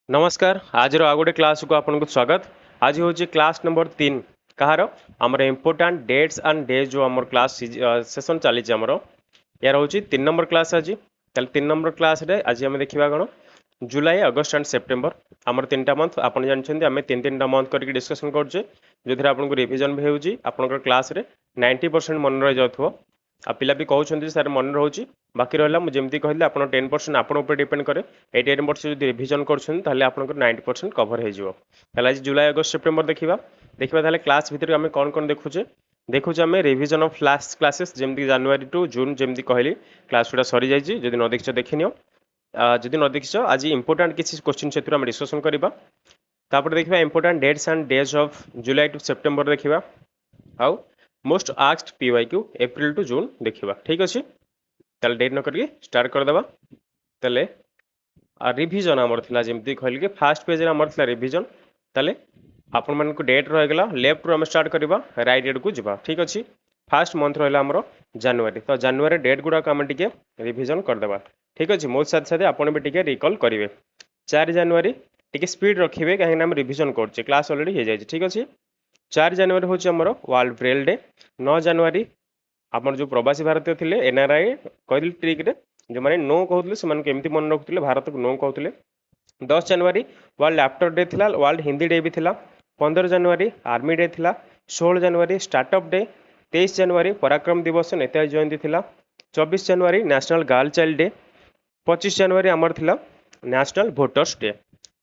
नमस्कार आज आ गोटे क्लास को आपको स्वागत। आज हूँ क्लास नंबर 3 कहार आमर इम्पोर्टाट डेट्स एंड डेज जो आम क्लास सेसन चली यार हूँ 3 नंबर क्लास आज। 3 नंबर क्लास रे आज आम देखा कौन जुलाई अगस्ट एंड सेप्टेम्बर आमर 3टा मंथ आप जानते आम 3 मंथ करके डिस्कसन करुचे जो थे आपको रिविजन भी होकर क्लास रे 90% मन रही जाऊ आ पिला भी कहते सर मन रोचे बाकी रहा मुझे कहली आप 10% आप डिपेंड करे 10% जो रिविजन कर 90% कभर हो आज जुलाई अगस्ट सेप्टेम्बर देखा देखा क्लास भितर आम कौन कौन देखुचे देखुचे आम रिविजन ऑफ लास्ट क्लासेस जमी जनवरी टू जून जमी कहली क्लास गुड़ा सरी जाइए जदि न देखिछ देखि नियो जदि न देखिछ आज इंपोर्टाट किसी क्वेश्चन से डिस्कसन करवा देखा important dates and days of July to September देखा our most asked PYQ April to June देखा ठीक अच्छे ताल डेट न करके स्टार्ट करदे ताले रिविजन आमर थिला जमती कहली कि फास्ट पेज आमर थिला रिविजन ताले आपण मानक डेट रहीगला लेफ्ट रु आम स्टार्ट करवा राइट एड को जीवा ठीक अच्छे फास्ट मंथ रहा आमर जनवरी तो जनवरी डेट गुड़ाक आम टे रिविजन करदे ठीक अच्छे मो साथ साथ आपड़ भी टे रिकल करेंगे 4 जनवरी टी स्पीड रखिए कहीं रिविजन कर क्लास अलरेडी हो जाए ठीक अच्छे 4 जनवरी हूँ आमर वर्ल्ड ब्रेल डे 9 जनवरी आमर जो प्रवासी भारतीय थे NRI कहली ट्रिक्रे जो मैंने नो कहते से केमती मन रखुले भारत को नो कहते 10 जनवरी वर्ल्ड लैपटॉप डे थिला वर्ल्ड हिंदी डे भी थिला 15 जनवरी आर्मी डे थिला 16 जनवरी स्टार्टअप डे 23 जनवरी पराक्रम दिवस नेताजी जयंती थिला 24 जनवरी नेशनल गर्ल चाइल्ड डे 25 जनवरी आमर थिला नेशनल भोटर्स डे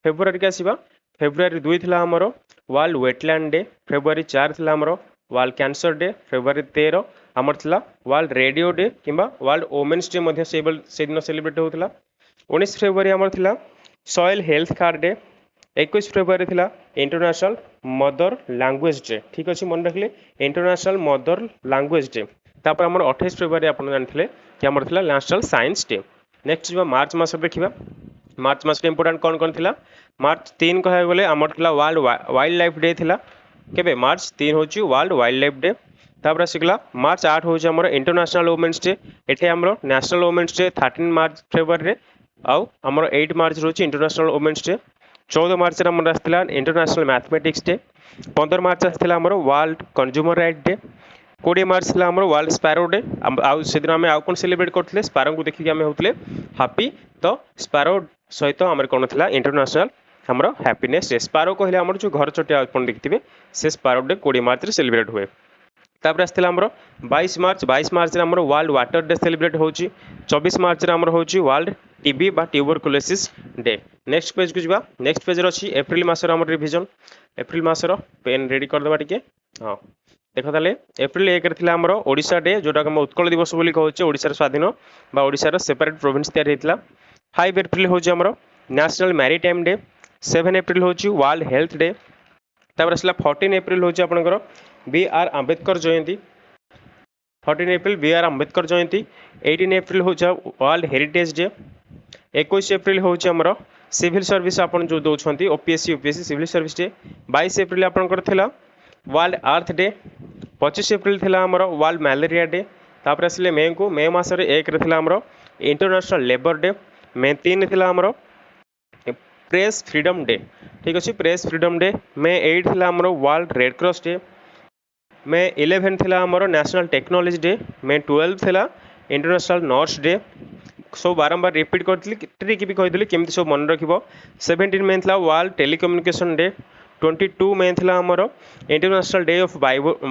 फेब्रुआरी के आसवा फेब्रुआरी 2 थिला आमर वर्ल्ड वेटलैंड डे फेब्रुआरी 4 थिला आमर वर्ल्ड कैंसर डे फेब्रुआरी 13 आमर थिला वर्ल्ड रेडियो डे किंबा वर्ल्ड वोमेन्स डे मध्य से दिन सेलिब्रेट होता 19 फेब्रुआरी आमर थिला soil health card day 21 February थिला इंटरनेशनल मदर लैंग्वेज डे ठीक अच्छे मन रखिले इंटरनेशनल मदर लैंग्वेज डे तापर आमर 28 फेब्रुआरी आप जानते कि आमर थिला नेशनल साइंस डे नेक्स्ट जो मार्च मास देखा मार्च मास इंपोर्टाट कौन कौन थिला मार्च 3 कह गले आमर थिला वर्ल्ड वाइल्ड लाइफ डे थिला केबे मार्च 3 होची वर्ल्ड वाइल्ड लाइफ डे तापर आसिगला मार्च 8 होची आमर इंटरनेशनल वुमेन्स डे एठे आमर नेशनल वुमेन्स डे 13 मार्च फेब्रुआरी रे आउ आमर 8 मार्च रोची इंटरनेशनल वुमेन्स डे 14 मार्च रे आमर आस्थिला इंटरनेशनल मैथमेटिक्स डे 15 मार्च आस्थिला आमर वर्ल्ड कंज्यूमर राइट डे 20 मार्च थिला आमर वर्ल्ड स्पैरो डे आउ से दिन आम आउ कोन सेलिब्रेट करथले स्पैरो को देखि आम होतले हैप्पी तो स्पैरो सहित आमर कोन थिला इंटरनेशनल आमर हैप्पीनेस डे स्पैरो कहले आमर जो घर चटिया आपण देखिथिबे से स्पैरो डे 20 मार्च रे सेलिब्रेट हुए तापर आस्थिला आमर 22 मार्च रे आमर वर्ल्ड वाटर डे सेलिब्रेट होची 24 मार्च रे आमर होची वर्ल्ड टीबी बा ट्यूबरकुलोसिस डे नेक्स्ट पेज को जीवा नेक्स्ट पेज रे अछि एप्रिल मास रे आमर रिवीजन एप्रिल मास रो पेन रेडी कर देबा टिके हां देखो ताले एप्रिल 1 रे थिला आमर ओडिसा डे जोटा हम उत्कल दिवस बोली कहउचे ओडिसा रे स्वाधीन बा ओडिसा रे सेपरेट प्रोविंस तयार हेतला 5 एप्रिल होची आमर नेशनल मैरीटाइम डे 7 एप्रिल होची वर्ल्ड हेल्थ डे तापर असला 14 एप्रिल होची आपनकर BR Ambedkar Jayanti 14 April BR Ambedkar Jayanti 18 April होची वर्ल्ड हेरिटेज डे 21 एप्रिल होची आमर सिविल सर्विस आपन जो दउछंती OPSC UPSC civil service day 22 April आपनकर थिला वर्ल्ड अर्थ डे 25 एप्रिल थिला आमर वर्ल्ड मलेरिया डे तापर असले मे मास रे 1 रे थिला आमर इंटरनेशनल लेबर डे मे 3 थिला आमर प्रेस फ्रीडम डे ठीक अच्छे प्रेस फ्रीडम डे मे 8 थिला आमर वर्ल्ड रेड क्रॉस डे मे 11 थिला आमर नेशनल टेक्नोलॉजी डे मे 12 थिला इंटरनेशनल नर्स डे सब बारंबार रिपीट करथली ट्रिक भी कहिदली केमती सब मन रखिबो 17 मे थिला वर्ल्ड टेलीकम्युनिकेशन डे 22 मे थिला आमर इंटरनेशनल डे ऑफ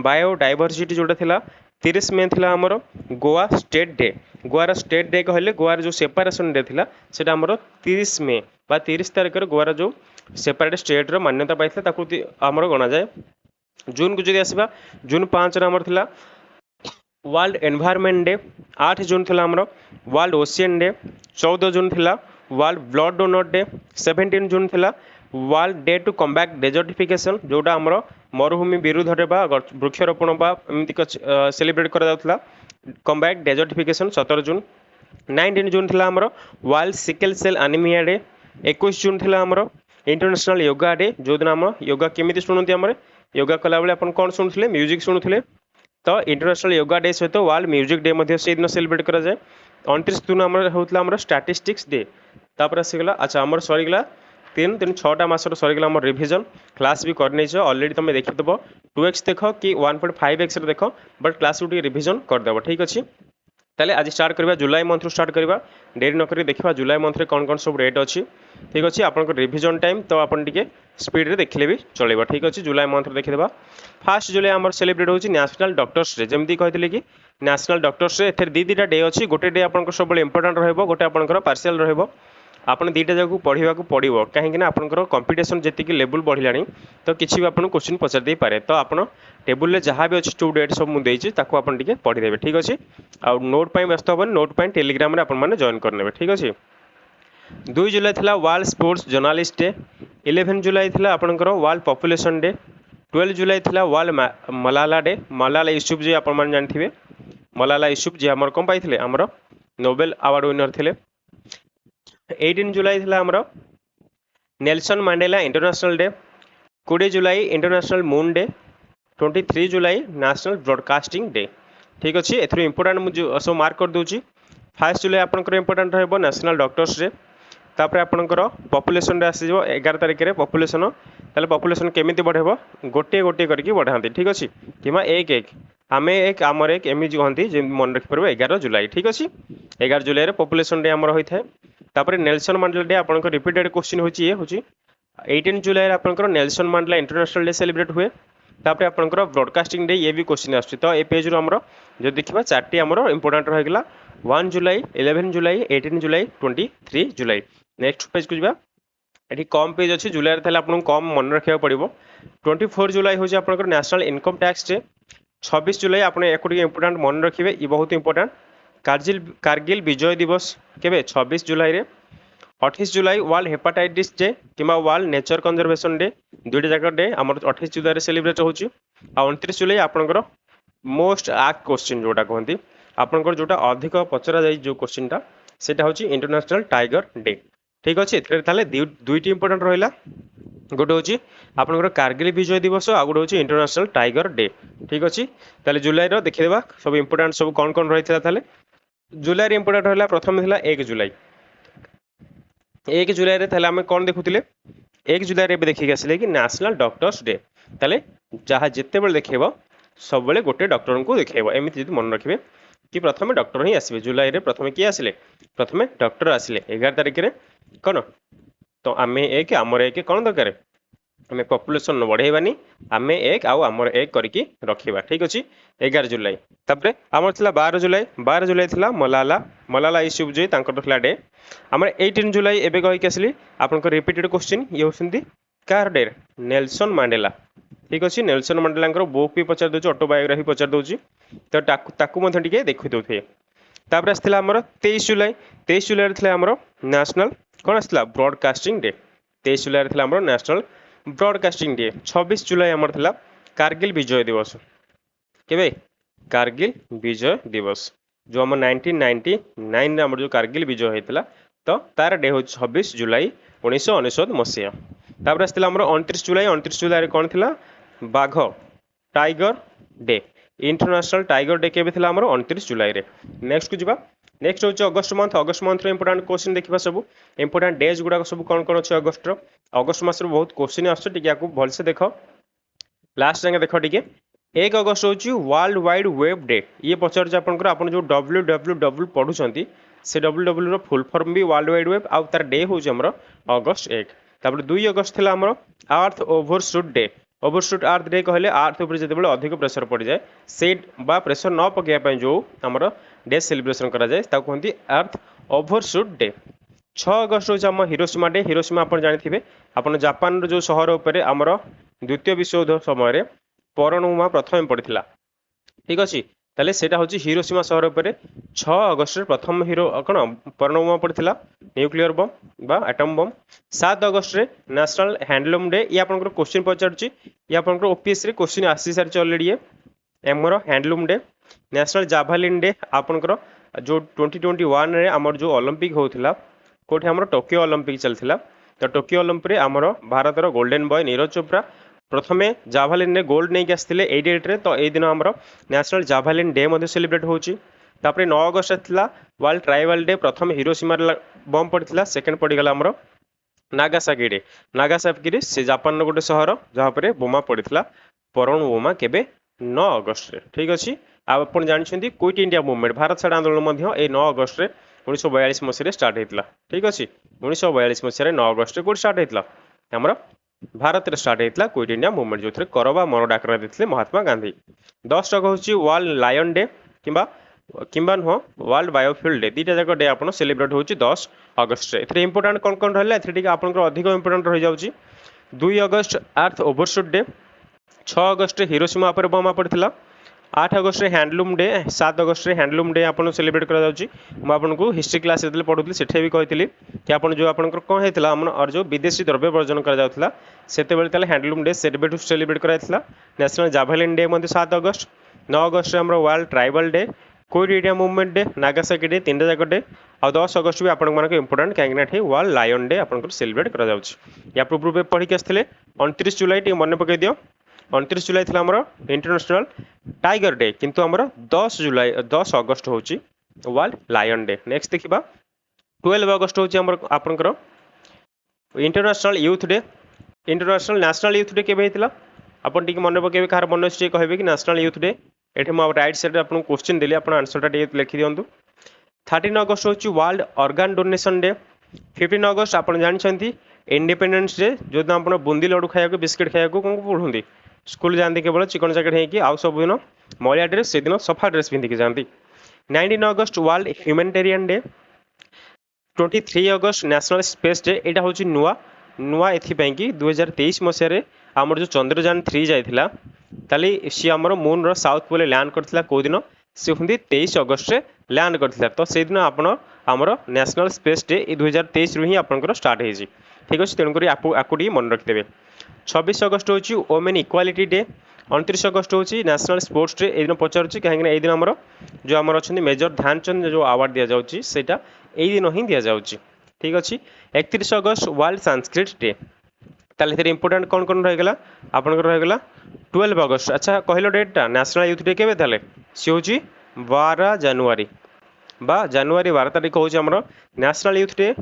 बायोडायवर्सिटी जोटा थिला 30 मे थिला आमर Goa state day grower state day कहले गोवार जो सेपरेशन डे थिला सेटा आमर 30 मे बा 30 तारिख रे गोवार जो सेपरेट स्टेट रो मान्यता पाइथला ताकू आमर गणा जाए जून को जदि आसीबा जून 5 रे आमर थिला वर्ल्ड एनवायरनमेंट डे 8 जून थिला आमर वर्ल्ड ओशियन डे 14 जून थिला world blood donor day 17 June थिला world day to combat desertification जोटा आमर मरुभूमि विरुद्ध बा वृक्षरोपण बा एमती सेलिब्रेट करा जाउथला कम्बैट डेजर्टिफिकेशन 17 जून 19 जून थिला आमर world sickle cell anemia day 21 June थिला आमर इंटरनेशनल योगा डे जो दिन आम योगा केमिति शुणुती आमर योगा कला बेले अपन कोन शुणुथिले म्यूजिक शुणुथिले तो इंटरनेशनल योगा डे सहित वर्ल्ड म्यूजिक डे मध्य से दिन सेलिब्रेट करा जाए 29 जून आमर होतला आमर स्टैटिस्टिक्स डे तापर आसीगला अच्छा आमर सरीगला तीन तीन छटा मसर सरीगला आम रिविजन क्लास भी करने अलरेडी तुम देखिदेव 2x देख कि 1.5x देख बट क्लास को रिविजन करदेव ठीक अच्छे। ताले आज स्टार्ट करवा जुलाई मंथ स्टार्ट करवा डेरी नक देखा जुलाई मंथ कौन कौन सब रेट अच्छी ठीक अच्छे। आपन रिविजन टाइम तो आपन टे स्पीड रे देखले भी चलेगा ठीक अच्छे। जुलाई मंथ देखीदे फास्ट जुलाई आम सेलिब्रेट होची नेशनल डॉक्टर्स डे जमती कहते कि नेशनल डॉक्टर्स डे एथेर दुईटा डे अच्छी गोटे डे आप सब इंपोर्टाट रहिबो गोटे आपनकर पार्शियल रहिबो आपन दुईटा जगह पढ़ा पड़ो कहीं आपंकर कंपिटिशन जी लेवल बढ़ला तो किसी भी आपको क्वेश्चन पचार दे पारे तो आप टेबुल जहाँ भी अच्छी टू डेट सब मुझे आपड़ पढ़ीदेवे ठीक अच्छे। आ नोट पर व्यस्त हेनी नोट पर टेलीग्राम आपने जॉइन करने ठीक अच्छे। 2 जुलाई थी वर्ल्ड स्पोर्ट्स जर्नालीस्ट डे 11 जुलाई थी आपंकर वर्ल्ड पॉपुलेशन डे 12 जुलाई थी वर्ल्ड मलाला डे मलाला यूसुफ जी आप जानते मलाला यूसुफ जी आमर कौन पाई आमर नोबेल अवार्ड विनर थे। 18 जुलाई थी आमर नेल्सन मांडेला इंटरनेशनल डे 20 जुलाई इंटरनेशनल मून डे 23 जुलाई नेशनल ब्रॉडकास्टिंग डे ठीक अच्छे। एथर इंपोर्टाट मुझे सब मार्क कर दूची 1 जुलाई आपंकर इंपोर्टाट रहिबो नेशनल डॉक्टर्स डे तापर आपंकर पॉपुलेशन डे आसी 11 तारिख में पॉपुलेशन ताले पॉपुलेशन केमिति बढ़ेबो गोटे गोटे करके बढ़ाती ठीक अच्छे कि एक एक आमे एक आमर एक एमि कहती जे मन रखिपर 11 जुलाई ठीक अच्छे। 11 जुलाई रे पॉपुलेशन डे आमर होता है। तापर नेल्सन मांडेला डे आपंकर रिपीटेड क्वेश्चन होची ये होची 18 जुलाई रे आपंकर नेल्सन मांडेला इंटरनेशनल डे सेलिब्रेट हुए तापर आपंकर ब्रॉडकास्टिंग डे ये भी क्वेश्चन आछी तो ए पेज रो हमरो जो देखिबा चारटी हमरो इंपोर्टेंट रहिगला 1 जुलाई 11 जुलाई 18 जुलाई 23 जुलाई। नेक्स्ट पेज को जिबा एठी कम पेज अच्छी जुलाई रे आपको कम मन रखा पड़ो 24 जुलाई हूँ आपंकर नेशनल इनकम टैक्स डे 26 जुलाई आप इंपोर्टाट मन रखिए ये बहुत इंपोर्टाट कारगिल विजय दिवस केबे 26 जुलाई रे 28 जुलाई वर्ल्ड हेपाटाइटिस डे कि वर्ल्ड नेचर कंजर्वेशन डे दुईटा जाक डे आम 28 जुलाई सेलिब्रेट होची 29 जुलाई आपंकर मोस्ट आक क्वेश्चन जोटा कहती आपंकर जोटा अधिक पचरा जाए जो क्वेश्चनटा सेटा होची इंटरनेशनल टाइगर डे ठीक अच्छे। ताले दुईटी इंपोर्टेंट रहा गोटे हूँ आपंकर कारगिल विजय दिवस आ गोटे हूँ इंटरनेशनल टाइगर डे ठीक अच्छे। ताले जुलाई देखीदेवा सब इंपोर्टेंट सब कौन कौन रही है जुलाई इंपोर्टेंट रहा प्रथम था 1 जुलाई 1 जुलाई रे आम कौन देखुले 1 जुलाई देखिए आसिले कि नेशनल डॉक्टर्स डे ताले जहाँ जिते बड़े देखेब सब बड़े गोटे डॉक्टर को देखेब एमती मन रखिए कि प्रथम डॉक्टर ही आसवे जुलाई रे प्रथम किए आसिले प्रथम डॉक्टर आसिले 11 तारिख में कौन तो आम एक आमर एक कौन दरकार आम पॉपुलेशन बढ़ेबानी आम एक आमर एक करके रखा ठीक अच्छे। 11 जुलाई तापर आमर थिला 12 जुलाई थिला मलाला यूसुफ जी तांकर डे आमर 18 जुलाई एबे कहि आसली आपन रिपीटेड क्वेश्चन ये होसंती कार डे नेल्सन मांडेला ठीक अच्छे। नेल्सन मांडेला बुक भी पचार दूसरी ऑटोबायोग्राफी पचार दूसरी तो ताकू देखी दे तापर आसला आमर 23 जुलाई थे आमर नेशनल कौन आसला ब्रॉडकास्टिंग डे 23 जुलाई थे आमर नेशनल ब्रॉडकास्टिंग डे 26 जुलाई आमर थिला कारगिल विजय दिवस केबे कारगिल विजय दिवस जो आम 1999 आम जो कारगिल विजय होता तो तार डे हूँ 26 जुलाई 1999 मसीहा। तापर आसला आमर 29 जुलाई कौन थिला बाघ tiger day international tiger day केबे थिला आमर 29 जुलाई रे। नेक्स्ट को जिबा नेक्स्ट हूँ अगस्ट मंथ इंपोर्टेंट क्वेश्चन देखा सब इंपोर्टेंट डेज गुड़ाक सब कौन कौन अच्छे अगस्ट मस बहुत क्वेश्चन आसो भलसे देख लास्ट जाए देख टे 1 अगस्त हूँ वर्ल्ड वाइड वेब डे ये पचार आपंकर आप जो www पढ़ुंट से www फुल फॉर्म भी वर्ल्ड वाइड वेब आउ तार डे हूँ आमर अगस्ट 1 तापर 2 अगस्त थी आमर अर्थ ओवरशूट डे ओवरशूट अर्थ डे कहले अर्थ उपर जिते अधिक प्रेसर पड़ जाए से प्रेसर न पकड़ा जो आमर डे सेलिब्रेशन करा जाए ताको कहते अर्थ ओवरशूट डे। 6 अगस्त हूँ आम हिरोशिमा डे हिरोशिमा आप जानते आप जापान जो सहर उपर आमर द्वितीय विश्वयुद्ध समय परमाणु प्रथम पड़ा ठीक अच्छे ताले सेटा हूँ हिरोशिमा सहर उपर 6 अगस्त प्रथम हिरो कौन परमाणु पड़ा न्यूक्लियर बम बा एटम बम। 7 अगस्त नेशनल हैंडलूम डे ये आप क्वेश्चन पचार ये आप ओपीएस रे क्वेश्चन आसी सारी अलरेडी एमर handloom day. National javelin day आपंकर जो 2021 रे आमर जो ओलंपिक होता कौटे आमर टोकियो ओलंपिक चलता तो टोकियो ओलंपिक आमर भारतर गोल्डन बॉय नीरज चोप्रा प्रथमे जाभालिन रे गोल्ड नहीं आसते ये डेट रे तो ये दिन आमर नेशनल जाभालिन डे सेलिब्रेट होची। 9 अगस्त था वर्ल्ड ट्राइबल डे प्रथम हिरोशिमा बम पड़ा सेकेंड पड़गला आमर नागासाकी डे नागासाकी से जापान गोटे सहर जहाँ पर बोमा पड़ा परमाणु बोमा केबे 9 अगस्त ठीक अच्छे आप जानते क्विट इंडिया मूवमेंट भारत छाड़ आंदोलन ये 9 अगस्त 1942 मसीह स्टार्ट होता ठीक अच्छे 1942 मसीह 9 अगस्त कौट स्टार्ट होता आमर भारत में स्टार्ट होता क्विट इंडिया मूवमेंट जो करवा मर डाकरा देते महात्मा गांधी 10 टका हूँ वर्ल्ड लायन डे किंबा नुह वर्ल्ड बायोफिल डे दुईटा जाक डे आप सेलिब्रेट हो 10 अगस्त ए इंपोर्टाट कौन कौन रहा है आप अधिक इंपोर्टाट रही जाऊँगी 2 अगस्त अर्थ ओवरशूट डे 6 अगस्त हिरोशिमा पर बोमा पड़ा 8 अगस्त हैंडलूम डे 7 अगस्त हैंडलूम डे आप सेलिब्रेट करा हिस्ट्री क्लास जो पढ़ुली से भी कही कि आप जो आप कौन होता और जो विदेशी द्रव्य वर्जन कराला से हैंडलूम डे सेलिब्रेट कराइला नेशनल जाभेलिन डे 7 अगस्त 9 अगस्त आम world tribal day quit India movement day Nagasaki day 3टा जाक डे और 10 अगस्त भी आप इंपोर्टाट कहीं वर्ल्ड लायन डे आप सेलिब्रेट करा या पूर्व पढ़ी आसते 29 जुलाई मन पकई दियो 29 जुलाई थी आम इंटरनेशनल टाइगर डे किंतु आमर 10 अगस्त हूँ वर्ल्ड लायन डे नेक्स्ट देखा 12 अगस्त हूँ आपंकर international youth day international national youth day केवे होता आपन टी मन पकड़े कहार मन अच्छे कहे कि नेशनल यूथ डे ये मुझे राइट साइड आपको क्वेश्चन देली आप आंसर टा लिखी दिंतु 13 अगस्त हूँ वर्ल्ड ऑर्गन डोनेशन डे 15 अगस्त आप जानते इंडिपेंडेंस डे जो दिन आप बुंदी लड्डू खाया बिस्किट खाया कौन पढ़ुंदी स्कूल जाती केवल चिकन जैकेट हो सब दिन मैला ड्रेस से दिन सफा ड्रेस पिंधिकी जाती 19 अगस्त वर्ल्ड ह्यूमैनिटेरियन डे 23 अगस्त नेशनल स्पेस डे यहाँ हूँ नुआ नुआ एपाई कि 2023 मसीह आमर जो चंद्रयान 3 जाइला ताली सी आमर मून रो साउथ पोल लैंड करथिला को दिन से हूँ 23 अगस्त लैंड करथिला तो से दिन आप आमर नेशनल स्पेस डे 2023 रु ही आपंकर स्टार्ट होती ठीक अच्छे तेणुक आपको मन रखिदेवे 26 अगस्त हूँ वोमेन इक्वालिटी डे 29 अगस्त हूँ नेशनल स्पोर्ट्स डे ये दिन पचारुच्ची कहीं दिन आमर जो आमर अच्छा मेजर ध्यानचंद जो अवार्ड दि जाऊँगी सेटा यही दिन ही दि जाऊँगी ठीक अच्छे 31 अगस्त वर्ल्ड संस्कृत डे ताले इंपोर्टाट कौन कौन रहीगला आपंकर रहीगला 12 अगस्त अच्छा कहल डेटा नेशनल यूथ डे केवे ताले सी हूँ 12 जनवरी बा जनवरी 12 तारीख हूँ आमर नेशनल यूथ डे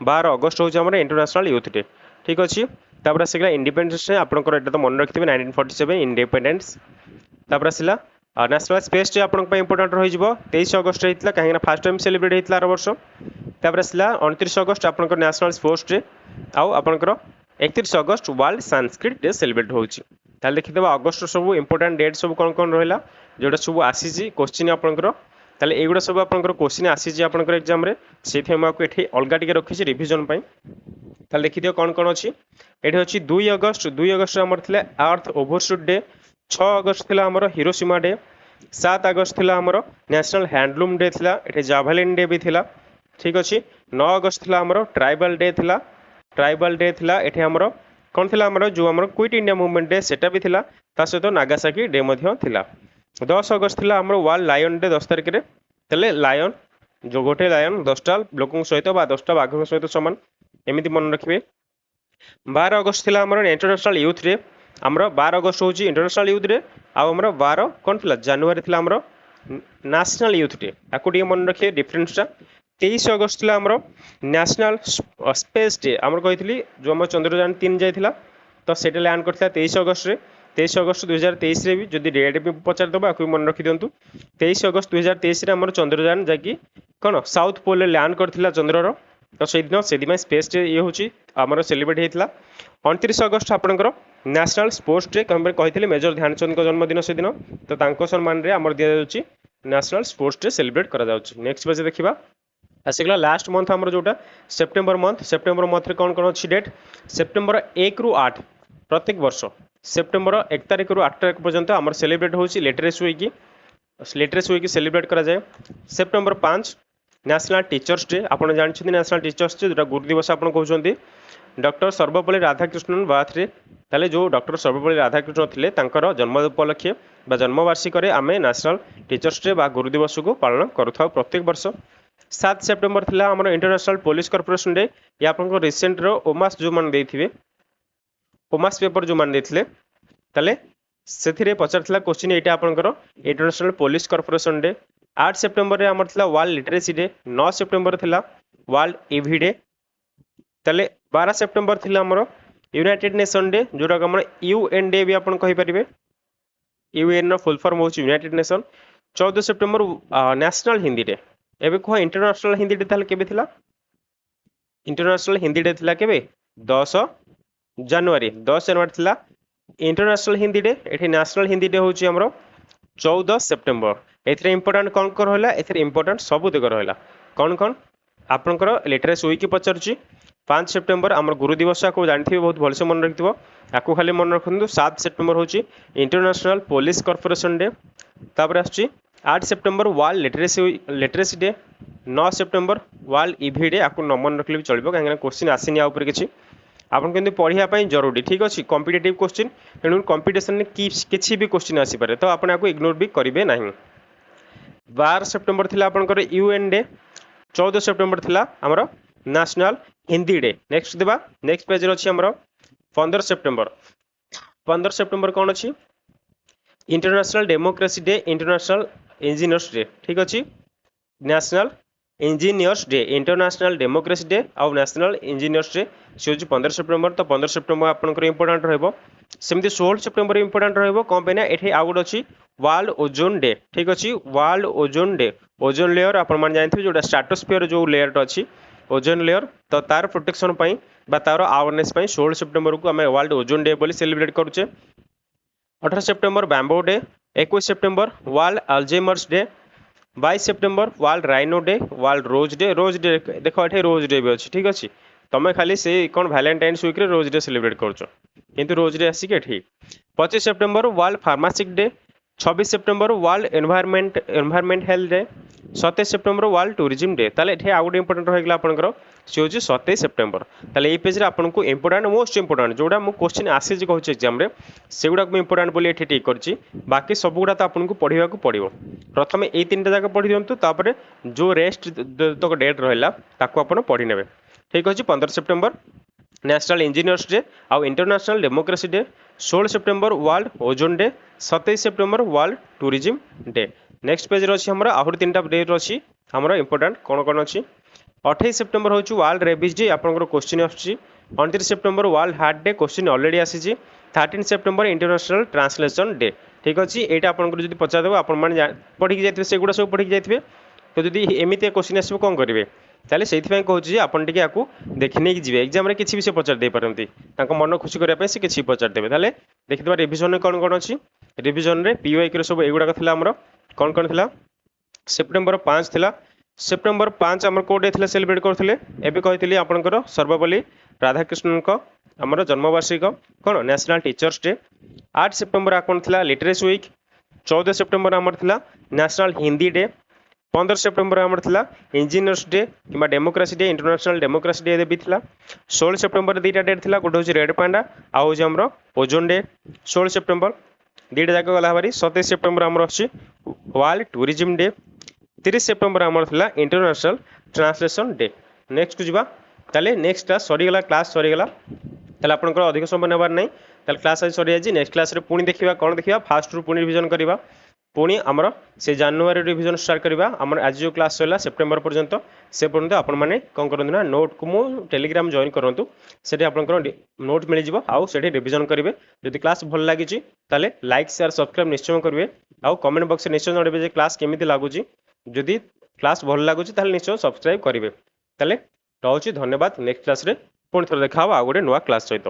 12 अगस्त हूँ आमर इंटरनेशनल यूथ डे ठीक अच्छे तापर आसला इंडिपेंडेंस डे आपंकर एटा तो मन रखिथे 1947 इंडिपेंडेंस तापर आसला नेशनल स्पेस डे आप इंपोर्टाट रही 23 अगस्त होता कहीं फास्ट टाइम सेलिब्रेट होता आर वर्ष तापर आसला 29 अगस्त आपंकर नेशनल स्पोर्ट्स डे आउ आपंकर 31 अगस्त वर्ल्ड संस्कृत डे सेलिब्रेट होता देखीदे अगस्त सब इंपोर्टाट डेट सब कौन कौन रहा जोटा सब आसी क्वेश्चन आपंकर ताले एगुड़ा सब आपंकर क्वेश्चन आसी आपंकर एग्जाम रे से ये अलग टे रखी रिविजन ताले देखी दियो कौन कौन अच्छी ये अच्छी 2 अगस्त आमर थे अर्थ ओवरशूट डे 6 अगस्त थी आमर हिरोशिमा डे 7 अगस्त थी आमर नेशनल हैंडलूम डे थी ये जाभेलिन डे भी थिला ठीक अच्छे 9 अगस्त थी आमर ट्राइबल डे थिला ये आमर कौन थी आमर जो आमर क्विट इंडिया मूवमेंट डे सेटा भी थिला ता सहित नागासाकी डे थिला 10 अगस्त थी आमर वर्ल्ड लायन डे 10 तारिख में तेल लायन जो गोटे लायन 10टा लोकों सहित 10टा बाघ सहित सामान एमती मन रखिए 12 अगस्त थी आमर इंटरनेशनल यूथ डे आमर 12 अगस्त हूँ इंटरनेशनल यूथ डे आमर 12 कौन थी जनवरी थी आमर नेशनल यूथ डे आपको मन रखिए डिफरेन्सटा 23 अगस्त थी आमर नेशनल स्पेस डे आमर कही जो आम चंद्रयान 3 जाइला तो सेटा लैंड करता 23 अगस्त 23 अगस्त 2023 भी जब डेट भी पचारदेव आपको मन रखी दिंतु 23 अगस्त 2023 आमर चंद्रयान जैकि कौन साउथ पोल लैंड करता चंद्रर तो से दिन स्पेस डे ये हूँ आमर सेलिब्रेट होता 29 अगस्त आपंकर नेशनल स्पोर्ट्स डे कही मेजर ध्यानचंद जन्मदिन से दिन तो सम्मान में आमर दि जाऊँगी नेशनल स्पोर्ट्स डे सेलिब्रेट करा नेक्स्ट पेज देखा आसगला लास्ट मंथ आमर जोटा सेप्टेम्बर मंथ रे कौन कौन अच्छी डेट सेप्टेम्बर 1 रु 8 प्रत्येक वर्ष सेप्टेम्बर 1 तारिख रु 8 तारिख पर्यंत आमर सेलिब्रेट होची लिटरेसी वीक सेलिब्रेट करा जाए सेप्टेम्बर 5 नेशनल टीचर्स डे आप जानते नेशनल टीचर्स डे जो गुरु दिवस आप कहते डॉक्टर सर्वपल्ली राधाकृष्णन बार्थडे ताले जो डॉक्टर सर्वपल्ली राधाकृष्णन थे जन्म उपलक्षे जन्मवार्षिक आम नेशनल टीचर्स डे गुरु दिवस को पालन करूँ प्रत्येक वर्ष 7 सेप्टेम्बर थी आम इंटरनेशनल पुलिस कॉर्पोरेशन डे ये आप रिसेंट ओमास जो मैंने ओमास पेपर जो मैंने ताले से पचार क्वेश्चन ये आपंकर international police corporation day 8 September में आमर वर्ल्ड लिटरेसी डे 9 सेप्टेम्बर थी वर्ल्ड ईवी डे ताले 12 सेप्टेम्बर थिला हमर यूनाइटेड नेशन डे जोटा हमर यूएन डे भी आपण कहि परिबे। यूएन रो फुल फॉर्म होची United nation. 14 September national Hindi day. एबे कह इंटरनेशनल हिंदी डे ताले केबे थिला? इंटरनेशनल हिंदी डे थिला केबे 10 जनवरी 10 जनवरी थिला इंटरनेशनल हिंदी डे। एठी नेशनल हिंदी डे होची हमरो 14 सेप्टेम्बर। एथरे इंपोर्टेंट कोन कोन रहला? एथरे इंपोर्टेंट सब दिग रहला कोन कोन आपनकर लिटरेसी वीक पचारची। 5 सेप्टेम्बर आमर गुरु दिवस को जानथिबे बहुत भलसे मन रखिथिबो याकू खाली मन रखंतु। 7 सेप्टेम्बर होची इंटरनेशनल पुलिस कॉर्पोरेशन डे। तापर आछि 8 September world literacy day. 9 September world EV day. याकू न मन रखले भी चलिबो काहे क्वेश्चन आसीनी आ ऊपर किछि आपन केंदे पढिया पई जरूरी ठीक अछि। कॉम्पिटिटिव क्वेश्चन तेणु कंपटीशन में किछि भी क्वेश्चन आसी पारे तो आपन याकू इग्नोर भी करिवे नाही। 12 सेप्टेम्बर थिला आपनकर यूएन डे। 14 सेप्टेम्बर थिला हमर नेशनल हिंदी डे। नेक्स्ट देबा नेक्स्ट पेज रे अछि हमर 15 सेप्टेम्बर। 15 सेप्टेम्बर कोन अछि? International democracy day international engineers day ठीक अछि। National engineers day international democracy day और नेशनल इंजीनियर्स डे से होची 15 सेप्टेम्बर। तो 15 सेप्टेम्बर आपनकर इंपोर्टेंट रहबो। सेमती 16 सेप्टेम्बर इंपोर्टेंट रहबो कोन पे ना एठी आ गुड अछि वर्ल्ड ओजोन डे ठीक अछि। World ozone day ozone layer आपण मान जानथिबे जोटा स्ट्रेटोस्फियर जो लेयर अछि ओजोन लेयर तो तार प्रोटेक्शन पई बा तार अवेयरनेस पई 16 सेप्टेम्बर को हमें वर्ल्ड ओजोन डे बोली सेलिब्रेट करूचे। 18 September bamboo day. 21 September world Alzheimer's day. 22 September world rhino day world rose day. Rose day देखो एठे रोज डे भी अछि ठीक अछि। तमे खाली से कोन वैलेंटाइन्स वीक रे रोज डे सेलिब्रेट करछो किंतु रोज डे आसी के ठीक। 25 September world pharmacist day. 26 September world environment health day. 27 September world tourism day. ताले एठे आ गुड इंपोर्टेंट रहगला आपनकर से होची 27 सेप्टेम्बर। ताले ए पेज रे आपनको इंपोर्टेंट मोस्ट इंपोर्टेंट जोडा मु क्वेश्चन आसी जे कहूची एग्जाम रे सेगुडा को इंपोर्टेंट बोली एठे टिक करची बाकी सब गुडा तो आपनको पढिबा को पड़िबो। प्रथमे ए तीनटा जागा पढि दियंतु तापरे जो रेस्ट तक डेट रहला ताको आपण पढि नेबे ठीक अछि। 15 सेप्टेम्बर नेशनल इंजीनियर्स डे और international democracy day. 16 September world ozone day. 27 September world tourism day. Next page रे अछि हमरा आहुर तीनटा डेट अछि हमरा इंपोर्टेंट कोन कोन अछि। 28 सेप्टेम्बर होची वर्ल्ड रेबिज डे आपनकर क्वेश्चन आछि। 29 September world heart day question already आसीची। 13 सेप्टेम्बर इंटरनेशनल ट्रांसलेशन डे ठीक अछि। एटा आपनकर जदि पचा देबो आपण मान पढि के जायथिबे सेगुडा सब पढि के जायथिबे तो जदि एमिते क्वेश्चन आसीबो कोन करिवे ताले सेइथि कहूँ जे आपन टिके याकू देखि नै कि एग्जाम रे किछि भी से पचार दे पारंती ताको मन खुशी करिया पे से किछि पचार देबे। ताले देखिदबा रिवीजन रे कोन कोन अछि। रिवीजन रे पीओ के सब एगुडा थिला हमर कोन कोन थिला। सेप्टेम्बर 5 थिला। सेप्टेम्बर 5 हमर को डे थिला सेलिब्रेट करथिले एबे कहितली आपनकर सर्वपल्ली राधाकृष्णन को हमर जन्मवार्षिक कोन नेशनल टीचर्स डे। 8 सेप्टेम्बर कोन थिला लिटरेसी वीक। 14 सेप्टेम्बर हमर थिला नेशनल हिंदी डे। 15 सेप्टेम्बर हमर थिला इंजीनियर्स डे किबा democracy day international democracy day भी थिला। 16 सेप्टेम्बर दीटा डेट थिला गोटे होची रेड पांडा आ होची हमर ओजोन डे। 16 सेप्टेम्बर दीटा जाक गला हबारी। 27 सेप्टेम्बर हमर अछि वर्ल्ड टूरिज्म डे। 30 सेप्टेम्बर हमर थिला इंटरनेशनल ट्रांसलेशन डे। नेक्स्ट को जिबा ताले नेक्स्ट टा सरी गला क्लास सरी गला ताले आपनकर अधिक समय नेबार नै ताले क्लास आज सरी आजी। नेक्स्ट क्लास रे पुणी देखिबा कोन देखिबा फास्ट रु पुणी रिवीजन करिबा पुणी आमर से जनवरी रिवीजन स्टार्ट करिबा। आमर आज जो क्लास होला सेप्टेम्बर पर्यंत से पर्यंत आपण माने कोन करंतु ना नोट को मु टेलीग्राम जॉइन करंतु सेठी आपनकर नोट मिलि जिवो आउ सेठी रिवीजन करिवे। जदि क्लास भल लागि छि ताले लाइक शेयर सब्सक्राइब निश्चय करिवे आउ कमेंट बॉक्स रे निश्चय जणाइबे जे क्लास केमिति लागु छि। जदि क्लास भल लागु छि ताले निश्चय सब्सक्राइब करिवे। ताले रहउछि धन्यवाद। नेक्स्ट क्लास रे पुणी थोर देखा आ गोटे नुवा क्लास सहित।